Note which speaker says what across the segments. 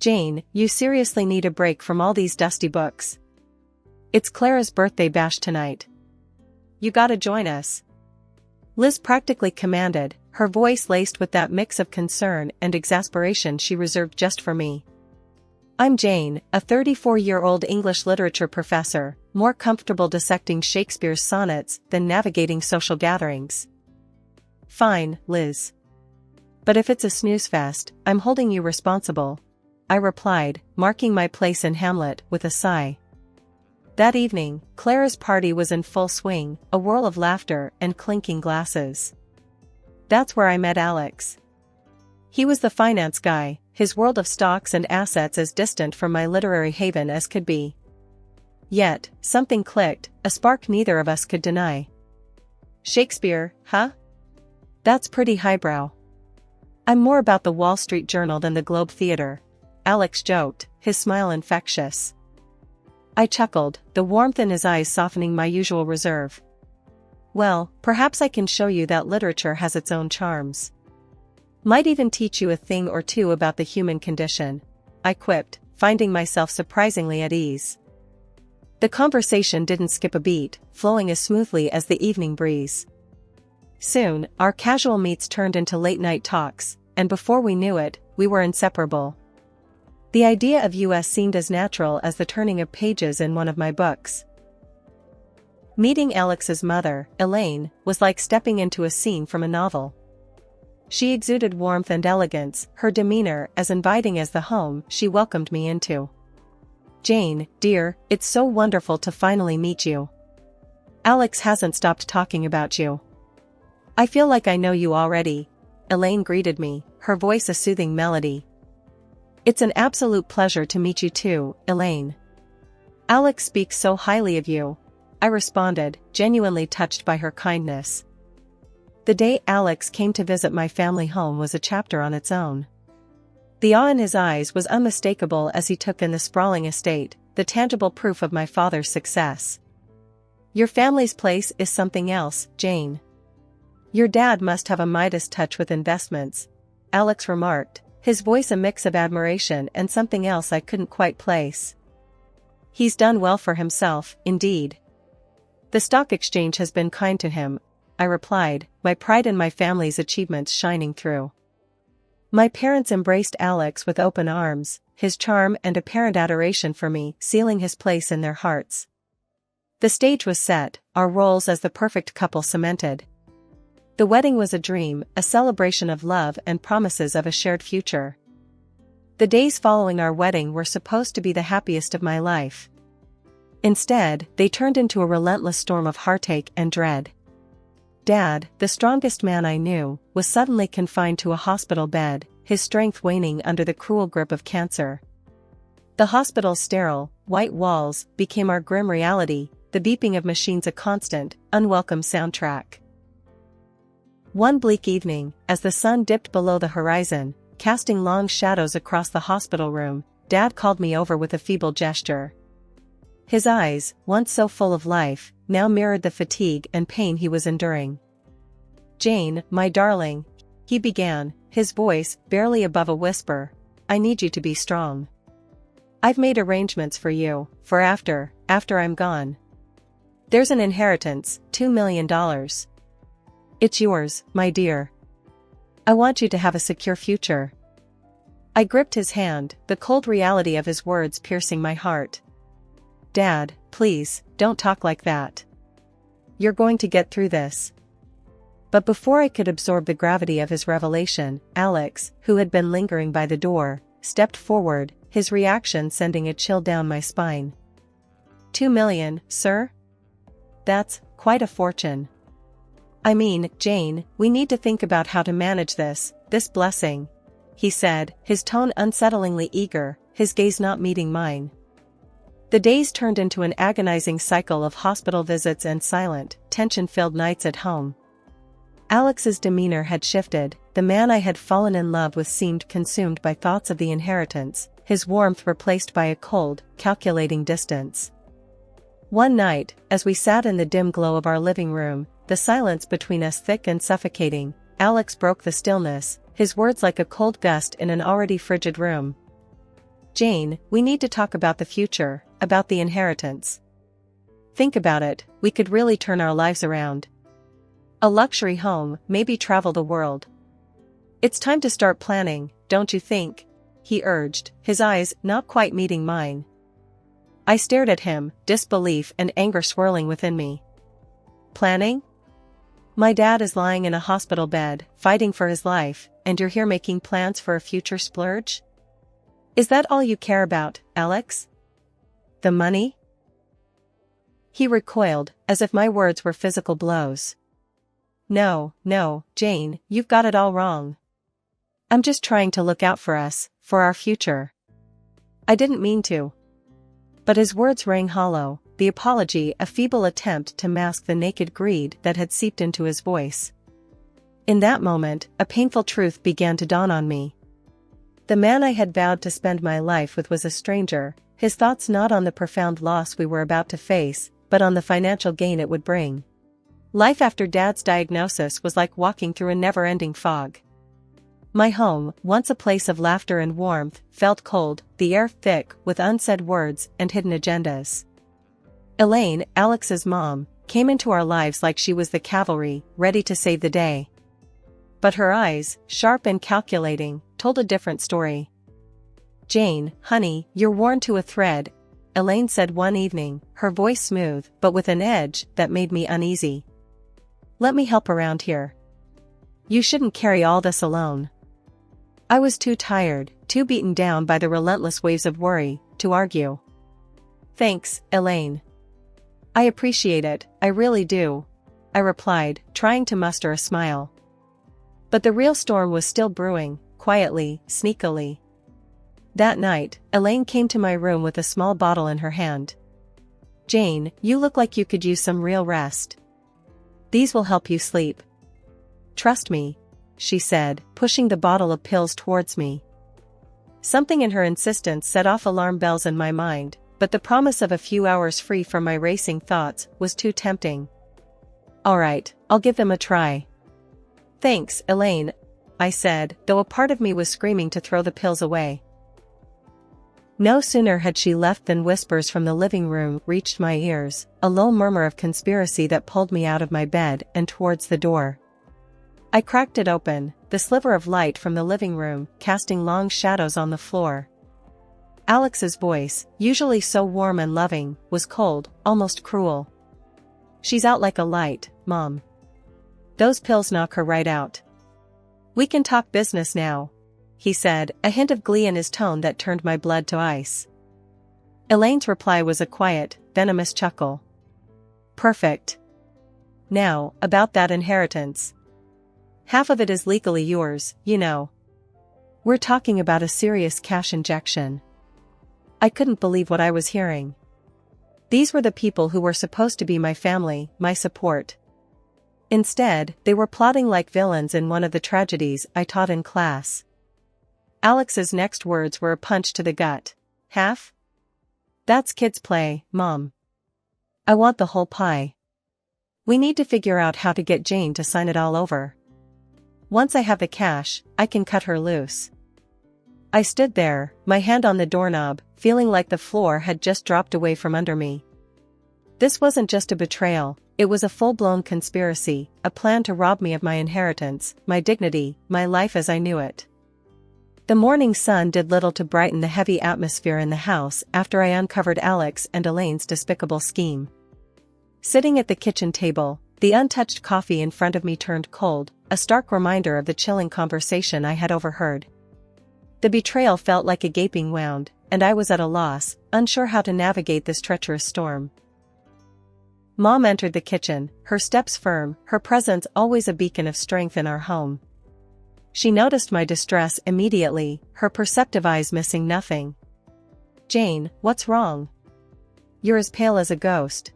Speaker 1: Jane, you seriously need a break from all these dusty books. It's Clara's birthday bash tonight. You gotta join us. Liz practically commanded, her voice laced with that mix of concern and exasperation she reserved just for me. I'm Jane, a 34-year-old English literature professor, more comfortable dissecting Shakespeare's sonnets than navigating social gatherings. Fine, Liz. But if it's a snooze fest, I'm holding you responsible, I replied, marking my place in Hamlet with a sigh. That evening, Clara's party was in full swing, a whirl of laughter and clinking glasses. That's where I met Alex. He was the finance guy, his world of stocks and assets as distant from my literary haven as could be. Yet, something clicked, a spark neither of us could deny. Shakespeare, huh? That's pretty highbrow. I'm more about the Wall Street Journal than the Globe Theatre, Alex joked, his smile infectious. I chuckled, the warmth in his eyes softening my usual reserve. Well, perhaps I can show you that literature has its own charms. Might even teach you a thing or two about the human condition, I quipped, finding myself surprisingly at ease. The conversation didn't skip a beat, flowing as smoothly as the evening breeze. Soon, our casual meets turned into late-night talks, and before we knew it, we were inseparable. The idea of us seemed as natural as the turning of pages in one of my books. Meeting Alex's mother, Elaine, was like stepping into a scene from a novel. She exuded warmth and elegance, her demeanor as inviting as the home she welcomed me into. Jane, dear, it's so wonderful to finally meet you. Alex hasn't stopped talking about you. I feel like I know you already, Elaine greeted me, her voice a soothing melody. It's an absolute pleasure to meet you too, Elaine. Alex speaks so highly of you, I responded, genuinely touched by her kindness. The day Alex came to visit my family home was a chapter on its own. The awe in his eyes was unmistakable as he took in the sprawling estate, the tangible proof of my father's success. Your family's place is something else, Jane. Your dad must have a Midas touch with investments, Alex remarked, his voice a mix of admiration and something else I couldn't quite place. He's done well for himself, indeed. The stock exchange has been kind to him, I replied, my pride in my family's achievements shining through. My parents embraced Alex with open arms, his charm and apparent adoration for me sealing his place in their hearts. The stage was set, our roles as the perfect couple cemented. The wedding was a dream, a celebration of love and promises of a shared future. The days following our wedding were supposed to be the happiest of my life. Instead, they turned into a relentless storm of heartache and dread. Dad, the strongest man I knew, was suddenly confined to a hospital bed, his strength waning under the cruel grip of cancer. The hospital's sterile, white walls became our grim reality, the beeping of machines a constant, unwelcome soundtrack. One bleak evening, as the sun dipped below the horizon, casting long shadows across the hospital room, Dad called me over with a feeble gesture. His eyes, once so full of life, now mirrored the fatigue and pain he was enduring. Jane, my darling, he began, his voice barely above a whisper, I need you to be strong. I've made arrangements for you, for after I'm gone. There's an inheritance, $2 million. It's yours, my dear. I want you to have a secure future. I gripped his hand, the cold reality of his words piercing my heart. Dad, please, don't talk like that. You're going to get through this. But before I could absorb the gravity of his revelation, Alex, who had been lingering by the door, stepped forward, his reaction sending a chill down my spine. $2 million, sir? That's quite a fortune. I mean, Jane, we need to think about how to manage this blessing, he said, his tone unsettlingly eager, his gaze not meeting mine. The days turned into an agonizing cycle of hospital visits and silent, tension-filled nights at home. Alex's demeanor had shifted, the man I had fallen in love with seemed consumed by thoughts of the inheritance, his warmth replaced by a cold, calculating distance. One night, as we sat in the dim glow of our living room, the silence between us thick and suffocating, Alex broke the stillness, his words like a cold gust in an already frigid room. Jane, we need to talk about the future, about the inheritance. Think about it, we could really turn our lives around. A luxury home, maybe travel the world. It's time to start planning, don't you think? He urged, his eyes not quite meeting mine. I stared at him, disbelief and anger swirling within me. Planning? My dad is lying in a hospital bed, fighting for his life, and you're here making plans for a future splurge? Is that all you care about, Alex? The money? He recoiled, as if my words were physical blows. No, Jane, you've got it all wrong. I'm just trying to look out for us, for our future. I didn't mean to. But his words rang hollow, the apology a feeble attempt to mask the naked greed that had seeped into his voice. In that moment, a painful truth began to dawn on me. The man I had vowed to spend my life with was a stranger, his thoughts not on the profound loss we were about to face, but on the financial gain it would bring. Life after Dad's diagnosis was like walking through a never-ending fog. My home, once a place of laughter and warmth, felt cold, the air thick with unsaid words and hidden agendas. Elaine, Alex's mom, came into our lives like she was the cavalry, ready to save the day. But her eyes, sharp and calculating, told a different story. Jane, honey, you're worn to a thread, Elaine said one evening, her voice smooth but with an edge that made me uneasy. Let me help around here. You shouldn't carry all this alone. I was too tired, too beaten down by the relentless waves of worry, to argue. Thanks, Elaine. I appreciate it, I really do, I replied, trying to muster a smile. But the real storm was still brewing, quietly, sneakily. That night, Elaine came to my room with a small bottle in her hand. Jane, you look like you could use some real rest. These will help you sleep. Trust me, she said, pushing the bottle of pills towards me. Something in her insistence set off alarm bells in my mind, but the promise of a few hours free from my racing thoughts was too tempting. All right, I'll give them a try. Thanks, Elaine, I said, though a part of me was screaming to throw the pills away. No sooner had she left than whispers from the living room reached my ears, a low murmur of conspiracy that pulled me out of my bed and towards the door. I cracked it open, the sliver of light from the living room casting long shadows on the floor. Alex's voice, usually so warm and loving, was cold, almost cruel. She's out like a light, Mom. Those pills knock her right out. We can talk business now, he said, a hint of glee in his tone that turned my blood to ice. Elaine's reply was a quiet, venomous chuckle. Perfect. Now, about that inheritance. Half of it is legally yours, you know. We're talking about a serious cash injection. I couldn't believe what I was hearing. These were the people who were supposed to be my family, my support. Instead, they were plotting like villains in one of the tragedies I taught in class. Alex's next words were a punch to the gut. Half? That's kids' play, Mom. I want the whole pie. We need to figure out how to get Jane to sign it all over. Once I have the cash, I can cut her loose. I stood there, my hand on the doorknob, feeling like the floor had just dropped away from under me. This wasn't just a betrayal, it was a full-blown conspiracy, a plan to rob me of my inheritance, my dignity, my life as I knew it. The morning sun did little to brighten the heavy atmosphere in the house after I uncovered Alex and Elaine's despicable scheme. Sitting at the kitchen table, the untouched coffee in front of me turned cold, a stark reminder of the chilling conversation I had overheard. The betrayal felt like a gaping wound, and I was at a loss, unsure how to navigate this treacherous storm. Mom entered the kitchen, her steps firm, her presence always a beacon of strength in our home. She noticed my distress immediately, her perceptive eyes missing nothing. Jane, what's wrong? You're as pale as a ghost.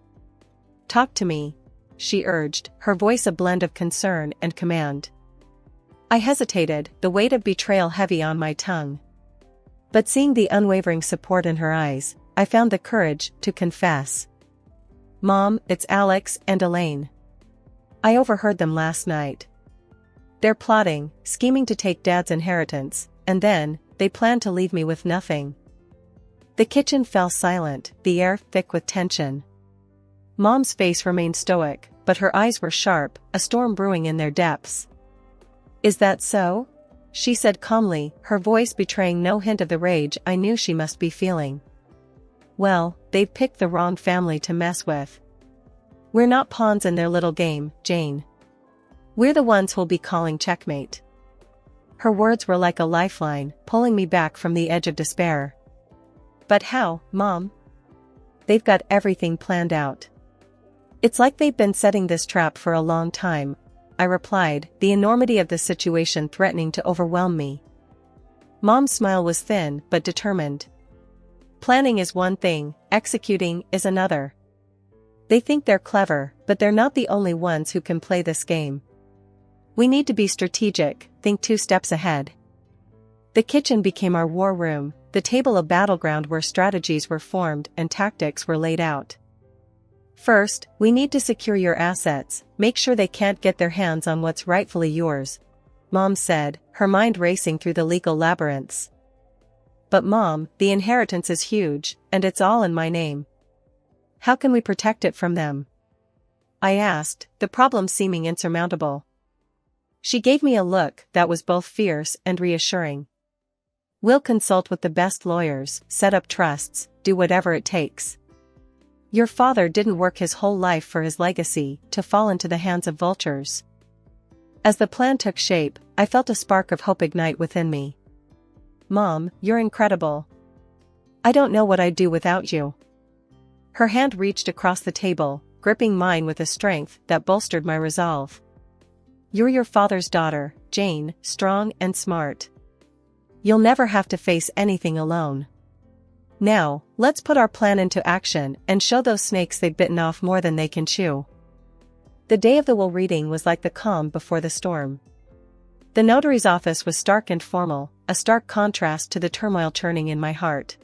Speaker 1: Talk to me, she urged, her voice a blend of concern and command. I hesitated, the weight of betrayal heavy on my tongue. But seeing the unwavering support in her eyes, I found the courage to confess. Mom, it's Alex and Elaine. I overheard them last night. They're plotting, scheming to take Dad's inheritance, and then, they plan to leave me with nothing. The kitchen fell silent, the air thick with tension. Mom's face remained stoic, but her eyes were sharp, a storm brewing in their depths. "Is that so?" she said calmly, her voice betraying no hint of the rage I knew she must be feeling. "Well, they've picked the wrong family to mess with. We're not pawns in their little game, Jane. We're the ones who'll be calling checkmate." Her words were like a lifeline, pulling me back from the edge of despair. "But how, Mom? They've got everything planned out." "It's like they've been setting this trap for a long time," I replied, the enormity of the situation threatening to overwhelm me. Mom's smile was thin but determined. "Planning is one thing, executing is another. They think they're clever, but they're not the only ones who can play this game. We need to be strategic, think 2 steps ahead." The kitchen became our war room, the table a battleground where strategies were formed and tactics were laid out. "First, we need to secure your assets, make sure they can't get their hands on what's rightfully yours," Mom said, her mind racing through the legal labyrinths. "But Mom, the inheritance is huge, and it's all in my name. How can we protect it from them?" I asked, the problem seeming insurmountable. She gave me a look that was both fierce and reassuring. "We'll consult with the best lawyers, set up trusts, do whatever it takes. Your father didn't work his whole life for his legacy to fall into the hands of vultures." As the plan took shape, I felt a spark of hope ignite within me. "Mom, you're incredible. I don't know what I'd do without you." Her hand reached across the table, gripping mine with a strength that bolstered my resolve. "You're your father's daughter, Jane, strong and smart. You'll never have to face anything alone. Now, let's put our plan into action and show those snakes they've bitten off more than they can chew." The day of the will reading was like the calm before the storm. The notary's office was stark and formal, a stark contrast to the turmoil churning in my heart.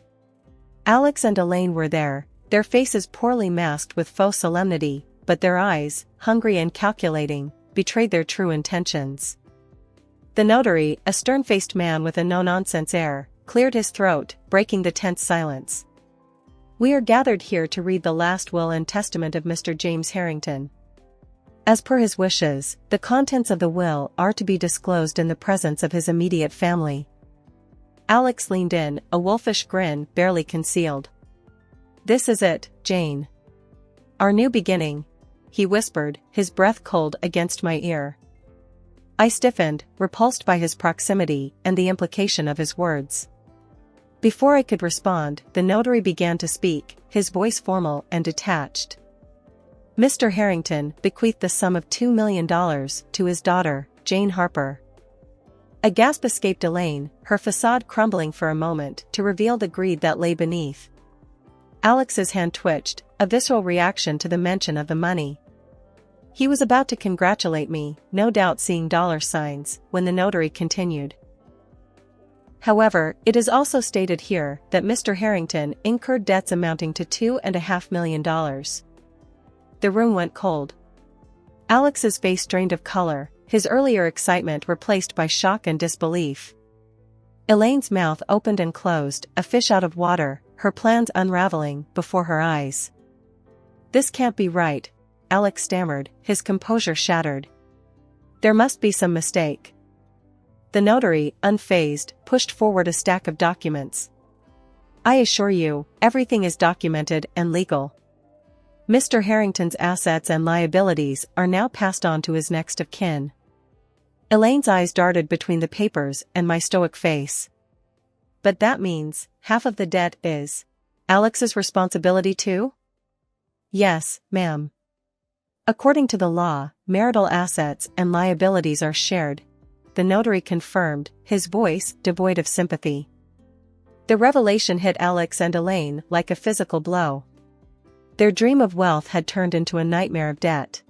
Speaker 1: Alex and Elaine were there, their faces poorly masked with faux solemnity, but their eyes, hungry and calculating, betrayed their true intentions. The notary, a stern-faced man with a no-nonsense air, cleared his throat, breaking the tense silence. "We are gathered here to read the last will and testament of Mr. James Harrington. As per his wishes, the contents of the will are to be disclosed in the presence of his immediate family." Alex leaned in, a wolfish grin barely concealed. "This is it, Jane. Our new beginning," he whispered, his breath cold against my ear. I stiffened, repulsed by his proximity and the implication of his words. Before I could respond, the notary began to speak, his voice formal and detached. "Mr. Harrington bequeathed the sum of $2 million to his daughter, Jane Harper." A gasp escaped Elaine, her facade crumbling for a moment to reveal the greed that lay beneath. Alex's hand twitched, a visceral reaction to the mention of the money. He was about to congratulate me, no doubt seeing dollar signs, when the notary continued. "However, it is also stated here that Mr. Harrington incurred debts amounting to $2.5 million. The room went cold. Alex's face drained of color, his earlier excitement replaced by shock and disbelief. Elaine's mouth opened and closed, a fish out of water, her plans unraveling before her eyes. "This can't be right," Alex stammered, his composure shattered. "There must be some mistake." The notary, unfazed, pushed forward a stack of documents. "I assure you, everything is documented and legal. Mr. Harrington's assets and liabilities are now passed on to his next of kin." Elaine's eyes darted between the papers and my stoic face. "But that means, half of the debt is Alex's responsibility too?" "Yes, ma'am. According to the law, marital assets and liabilities are shared," the notary confirmed, his voice devoid of sympathy. The revelation hit Alex and Elaine like a physical blow. Their dream of wealth had turned into a nightmare of debt.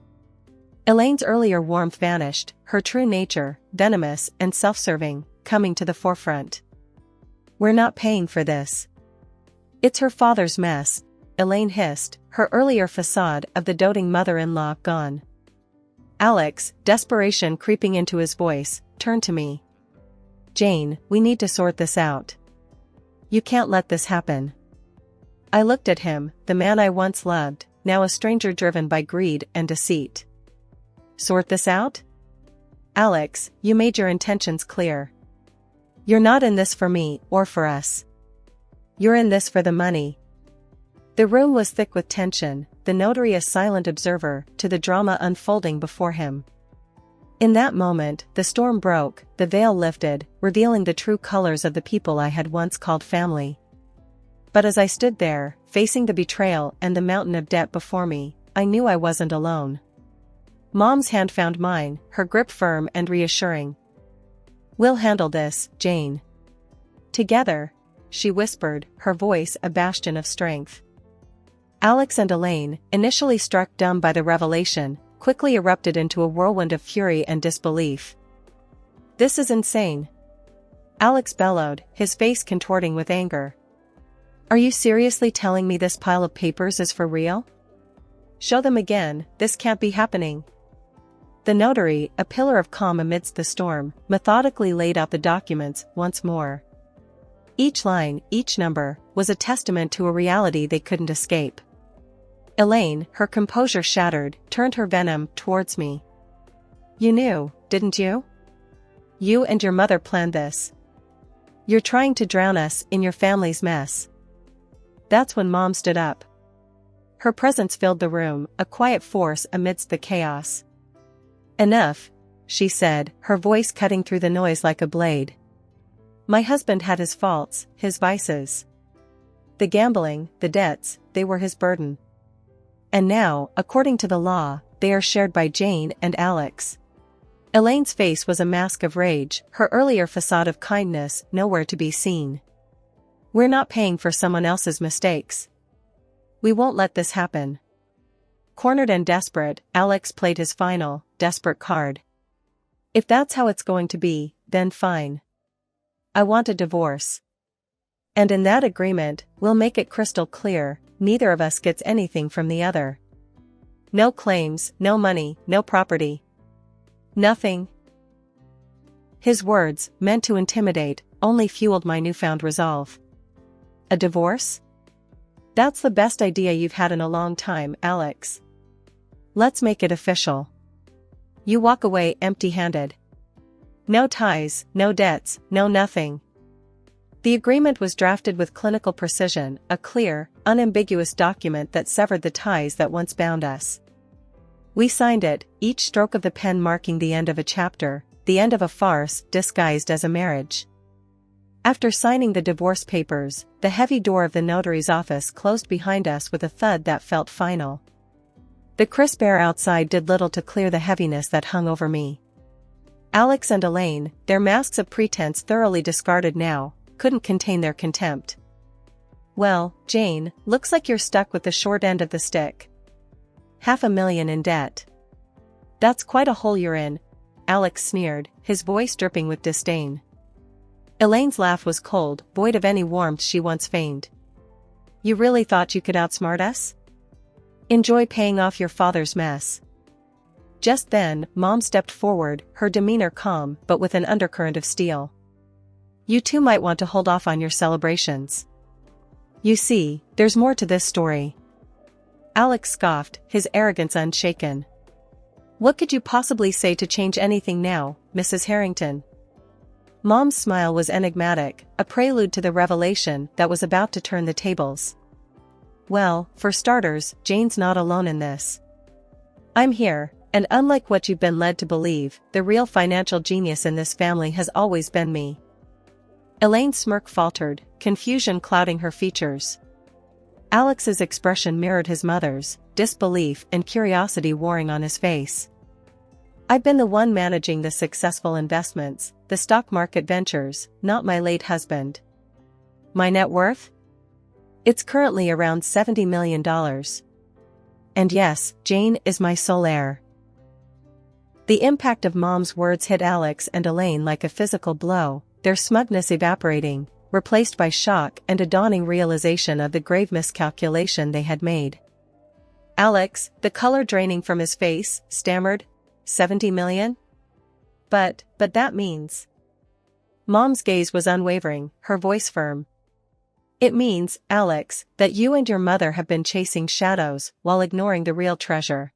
Speaker 1: Elaine's earlier warmth vanished, her true nature, venomous and self-serving, coming to the forefront. "We're not paying for this. It's her father's mess," Elaine hissed, her earlier facade of the doting mother-in-law gone. Alex, desperation creeping into his voice, turned to me. "Jane, we need to sort this out. You can't let this happen." I looked at him, the man I once loved, now a stranger driven by greed and deceit. Sort this out? Alex, you made your intentions clear. You're not in this for me or for us. You're in this for the money. The room was thick with tension, the notary a silent observer to the drama unfolding before him. In that moment, the storm broke, the veil lifted, revealing the true colors of the people I had once called family. But as I stood there, facing the betrayal and the mountain of debt before me, I knew I wasn't alone. Mom's hand found mine, her grip firm and reassuring. "We'll handle this, Jane. Together," she whispered, her voice a bastion of strength. Alex and Elaine, initially struck dumb by the revelation, quickly erupted into a whirlwind of fury and disbelief. "This is insane," Alex bellowed, his face contorting with anger. "Are you seriously telling me this pile of papers is for real? Show them again, this can't be happening." The notary, a pillar of calm amidst the storm, methodically laid out the documents once more. Each line, each number, was a testament to a reality they couldn't escape. Elaine, her composure shattered, turned her venom towards me. "You knew, didn't you? You and your mother planned this. You're trying to drown us in your family's mess." That's when Mom stood up. Her presence filled the room, a quiet force amidst the chaos. "Enough," she said, her voice cutting through the noise like a blade. "My husband had his faults, his vices. The gambling, the debts, they were his burden. And now, according to the law, they are shared by Jane and Alex." Elaine's face was a mask of rage, her earlier facade of kindness nowhere to be seen. "We're not paying for someone else's mistakes. We won't let this happen." Cornered and desperate, Alex played his final, desperate card. "If that's how it's going to be, then fine. I want a divorce. And in that agreement, we'll make it crystal clear, neither of us gets anything from the other. No claims, no money, no property. Nothing." His words, meant to intimidate, only fueled my newfound resolve. "A divorce? That's the best idea you've had in a long time, Alex. Let's make it official. You walk away empty-handed. No ties, no debts, no nothing." The agreement was drafted with clinical precision, a clear, unambiguous document that severed the ties that once bound us. We signed it, each stroke of the pen marking the end of a chapter, the end of a farce disguised as a marriage. After signing the divorce papers, the heavy door of the notary's office closed behind us with a thud that felt final. The crisp air outside did little to clear the heaviness that hung over me. Alex and Elaine, their masks of pretense thoroughly discarded now, couldn't contain their contempt. "Well, Jane, looks like you're stuck with the short end of the stick. $500,000 in debt. That's quite a hole you're in," Alex sneered, his voice dripping with disdain. Elaine's laugh was cold, void of any warmth she once feigned. "You really thought you could outsmart us? Enjoy paying off your father's mess." Just then, Mom stepped forward, her demeanor calm but with an undercurrent of steel. "You two might want to hold off on your celebrations. You see, there's more to this story." Alex scoffed, his arrogance unshaken. "What could you possibly say to change anything now, Mrs. Harrington?" Mom's smile was enigmatic, a prelude to the revelation that was about to turn the tables. "Well, for starters, Jane's not alone in this. I'm here, and unlike what you've been led to believe, the real financial genius in this family has always been me." Elaine's smirk faltered, confusion clouding her features. Alex's expression mirrored his mother's, disbelief and curiosity warring on his face. "I've been the one managing the successful investments, the stock market ventures, not my late husband. My net worth? It's currently around $70 million. And yes, Jane is my sole heir." The impact of Mom's words hit Alex and Elaine like a physical blow, their smugness evaporating, replaced by shock and a dawning realization of the grave miscalculation they had made. Alex, the color draining from his face, stammered, "$70 million? But that means..." Mom's gaze was unwavering, her voice firm. It means, Alex, that you and your mother have been chasing shadows while ignoring the real treasure.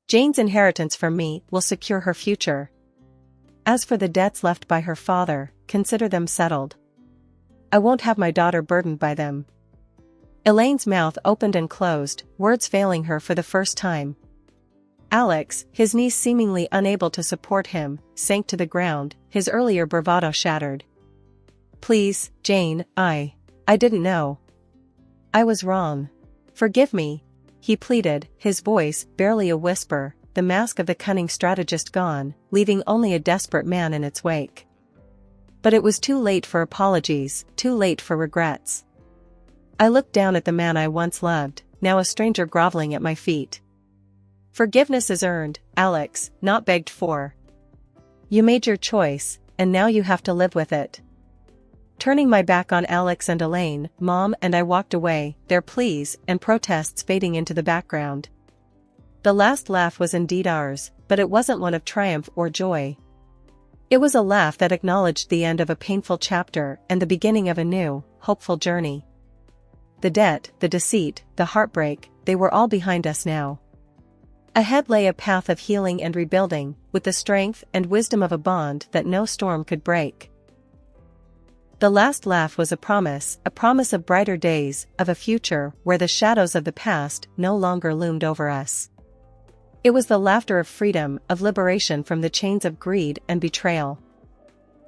Speaker 1: Jane's inheritance from me will secure her future. As for the debts left by her father, consider them settled. I won't have my daughter burdened by them. Elaine's mouth opened and closed, words failing her for the first time. Alex, his knees seemingly unable to support him, sank to the ground, his earlier bravado shattered. Please, Jane, I didn't know. I was wrong. Forgive me, he pleaded, his voice barely a whisper, the mask of the cunning strategist gone, leaving only a desperate man in its wake. But it was too late for apologies, too late for regrets. I looked down at the man I once loved, now a stranger groveling at my feet. Forgiveness is earned, Alex, not begged for. You made your choice, and now you have to live with it. Turning my back on Alex and Elaine, Mom and I walked away, their pleas and protests fading into the background. The last laugh was indeed ours, but it wasn't one of triumph or joy. It was a laugh that acknowledged the end of a painful chapter and the beginning of a new, hopeful journey. The debt, the deceit, the heartbreak, they were all behind us now. Ahead lay a path of healing and rebuilding, with the strength and wisdom of a bond that no storm could break. The last laugh was a promise of brighter days, of a future where the shadows of the past no longer loomed over us. It was the laughter of freedom, of liberation from the chains of greed and betrayal.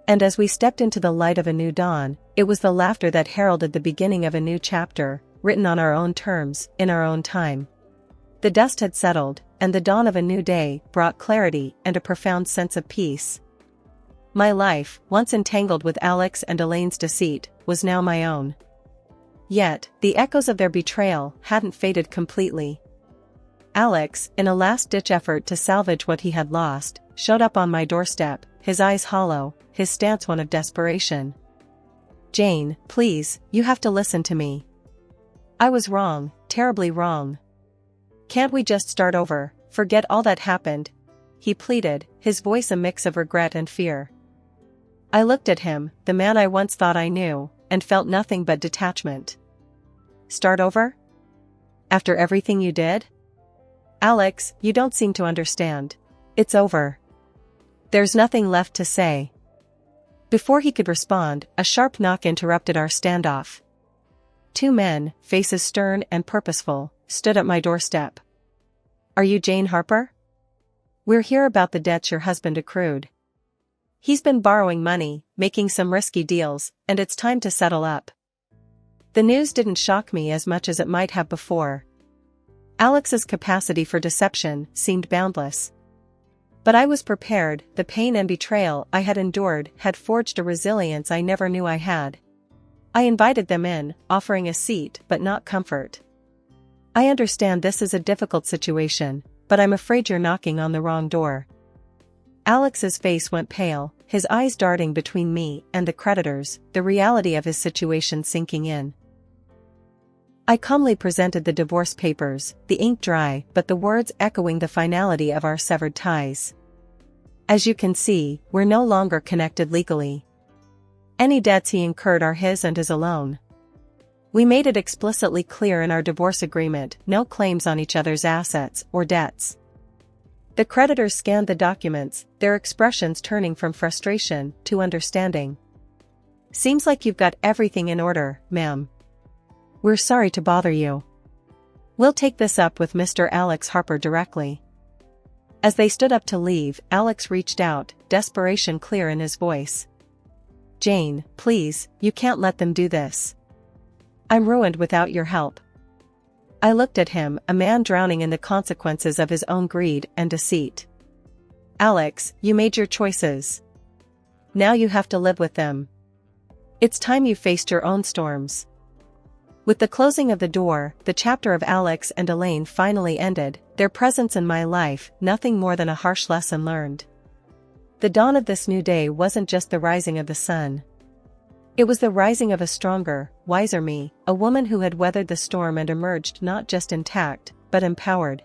Speaker 1: And as we stepped into the light of a new dawn, it was the laughter that heralded the beginning of a new chapter, written on our own terms, in our own time. The dust had settled, and the dawn of a new day brought clarity and a profound sense of peace. My life, once entangled with Alex and Elaine's deceit, was now my own. Yet, the echoes of their betrayal hadn't faded completely. Alex, in a last-ditch effort to salvage what he had lost, showed up on my doorstep, his eyes hollow, his stance one of desperation. Jane, please, you have to listen to me. I was wrong, terribly wrong. Can't we just start over, forget all that happened? He pleaded, his voice a mix of regret and fear. I looked at him, the man I once thought I knew, and felt nothing but detachment. Start over? After everything you did? Alex, you don't seem to understand. It's over. There's nothing left to say. Before he could respond, a sharp knock interrupted our standoff. Two men, faces stern and purposeful, stood at my doorstep. Are you Jane Harper? We're here about the debts your husband accrued. He's been borrowing money, making some risky deals, and it's time to settle up. The news didn't shock me as much as it might have before. Alex's capacity for deception seemed boundless. But I was prepared, the pain and betrayal I had endured had forged a resilience I never knew I had. I invited them in, offering a seat but not comfort. I understand this is a difficult situation, but I'm afraid you're knocking on the wrong door. Alex's face went pale, his eyes darting between me and the creditors, the reality of his situation sinking in. I calmly presented the divorce papers, the ink dry but the words echoing the finality of our severed ties. As you can see, we're no longer connected legally. Any debts he incurred are his and his alone. We made it explicitly clear in our divorce agreement, no claims on each other's assets or debts. The creditors scanned the documents, their expressions turning from frustration to understanding. Seems like you've got everything in order, ma'am. We're sorry to bother you. We'll take this up with Mr. Alex Harper directly. As they stood up to leave, Alex reached out, desperation clear in his voice. Jane, please, you can't let them do this. I'm ruined without your help. I looked at him, a man drowning in the consequences of his own greed and deceit. Alex, you made your choices. Now you have to live with them. It's time you faced your own storms. With the closing of the door, the chapter of Alex and Elaine finally ended, their presence in my life nothing more than a harsh lesson learned. The dawn of this new day wasn't just the rising of the sun. It was the rising of a stronger, wiser me, a woman who had weathered the storm and emerged not just intact, but empowered.